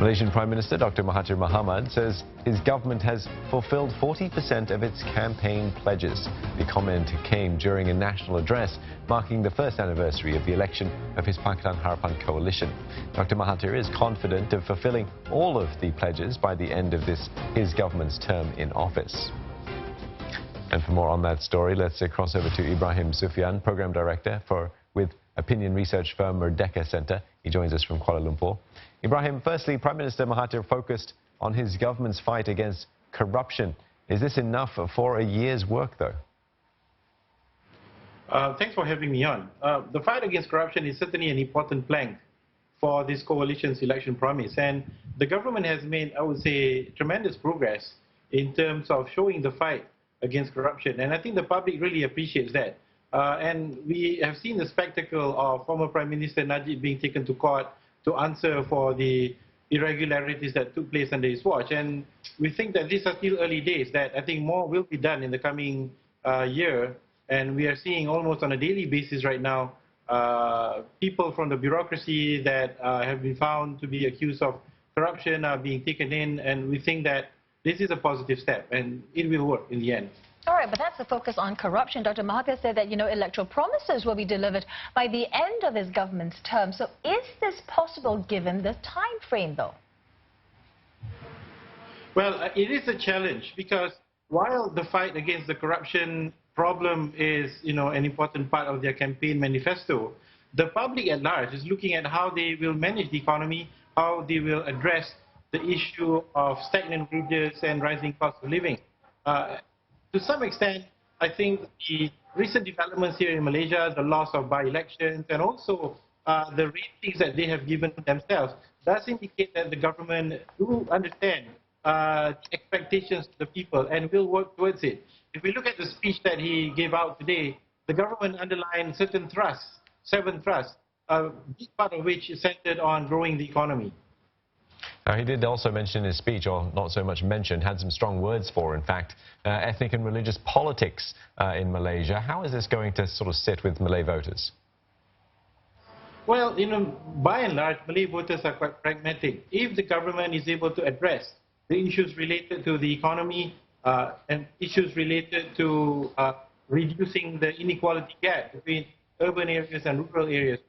Malaysian Prime Minister Dr. Mahathir Mohamad says his government has fulfilled 40% of its campaign pledges. The comment came during a national address marking the first anniversary of the election of his Pakatan Harapan coalition. Dr. Mahathir is confident of fulfilling all of the pledges by the end of his government's term in office. And for more on that story, let's cross over to Ibrahim Suffian, Program Director with opinion research firm Merdeka Center. He joins us from Kuala Lumpur. Ibrahim, firstly, Prime Minister Mahathir focused on his government's fight against corruption. Is this enough for a year's work, though? Thanks for having me on. The fight against corruption is certainly an important plank for this coalition's election promise. And the government has made, I would say, tremendous progress in terms of showing the fight against corruption. And I think the public really appreciates that. And we have seen the spectacle of former Prime Minister Najib being taken to court to answer for the irregularities that took place under his watch. And we think that these are still early days, that I think more will be done in the coming year. And we are seeing almost on a daily basis right now, people from the bureaucracy that have been found to be accused of corruption are being taken in. And we think that this is a positive step and it will work in the end. All right, but that's the focus on corruption. Dr. Mahathir said that, electoral promises will be delivered by the end of his government's term. So is this possible given the time frame, though? Well, it is a challenge because while the fight against the corruption problem is, an important part of their campaign manifesto, the public at large is looking at how they will manage the economy, how they will address the issue of stagnant wages and rising cost of living. To some extent, I think the recent developments here in Malaysia, the loss of by-elections, and also the ratings that they have given themselves, does indicate that the government do understand expectations of the people and will work towards it. If we look at the speech that he gave out today, the government underlined certain thrusts, 7 thrusts, a big part of which is centered on growing the economy. Now, he did also mention in his speech, or not so much mention, had some strong words for, in fact, ethnic and religious politics in Malaysia. How is this going to sort of sit with Malay voters? Well, by and large, Malay voters are quite pragmatic. If the government is able to address the issues related to the economy and issues related to reducing the inequality gap between urban areas and rural areas,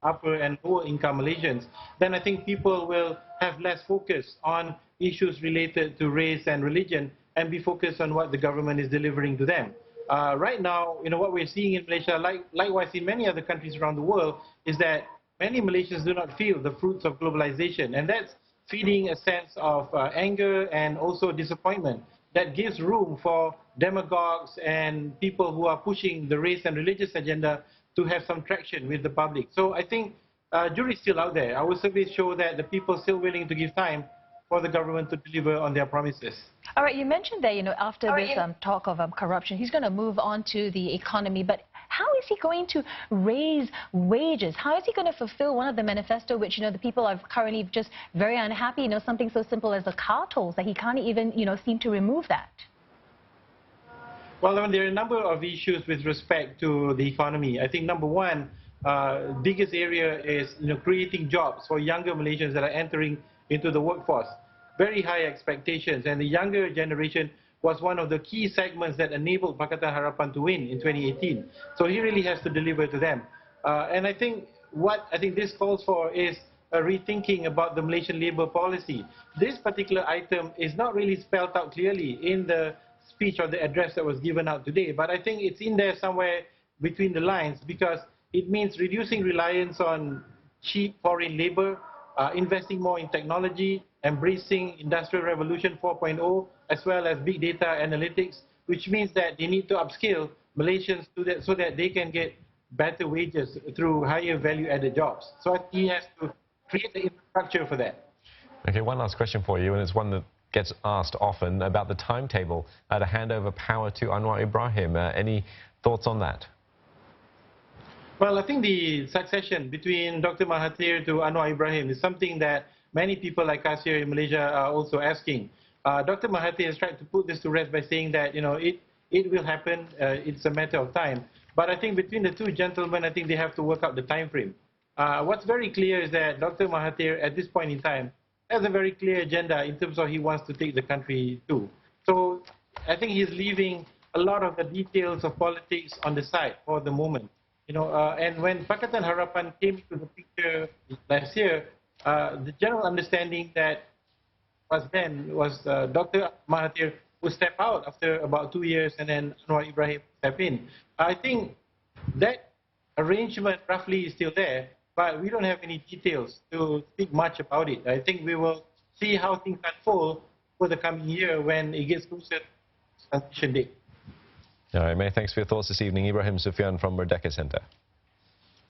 upper and lower income Malaysians, then I think people will have less focus on issues related to race and religion and be focused on what the government is delivering to them. Right now, what we're seeing in Malaysia, likewise in many other countries around the world, is that many Malaysians do not feel the fruits of globalization, and that's feeding a sense of anger and also disappointment that gives room for demagogues and people who are pushing the race and religious agenda to have some traction with the public. So I think jury's still out there. Our surveys show that the people are still willing to give time for the government to deliver on their promises. All right, you mentioned that, after this talk of corruption, he's going to move on to the economy. But how is he going to raise wages? How is he going to fulfill one of the manifesto, which, the people are currently just very unhappy, something so simple as the car tolls, that he can't even, seem to remove that? Well, there are a number of issues with respect to the economy. I think number one, biggest area is creating jobs for younger Malaysians that are entering into the workforce. Very high expectations, and the younger generation was one of the key segments that enabled Pakatan Harapan to win in 2018. So he really has to deliver to them. And I think what this calls for is a rethinking about the Malaysian labour policy. This particular item is not really spelled out clearly in the speech or the address that was given out today, but I think it's in there somewhere between the lines, because it means reducing reliance on cheap foreign labour, investing more in technology, embracing Industrial Revolution 4.0, as well as big data analytics, which means that they need to upskill Malaysians so that they can get better wages through higher value-added jobs. So he has to create the infrastructure for that. Okay, one last question for you, and it's one that gets asked often about the timetable to hand over power to Anwar Ibrahim. Any thoughts on that? Well, I think the succession between Dr. Mahathir to Anwar Ibrahim is something that many people like us here in Malaysia are also asking. Dr. Mahathir has tried to put this to rest by saying that, it will happen, it's a matter of time. But I think between the two gentlemen, I think they have to work out the time frame. What's very clear is that Dr. Mahathir, at this point in time, has a very clear agenda in terms of he wants to take the country to. So I think he's leaving a lot of the details of politics on the side for the moment. And when Pakatan Harapan came into the picture last year, the general understanding that was Dr. Mahathir would step out after about 2 years, and then Anwar Ibrahim step in. I think that arrangement roughly is still there, but we don't have any details to speak much about it. I think we will see how things unfold for the coming year when it gets closer to the transition date. All right, many thanks for your thoughts this evening. Ibrahim Suffian from Merdeka Center.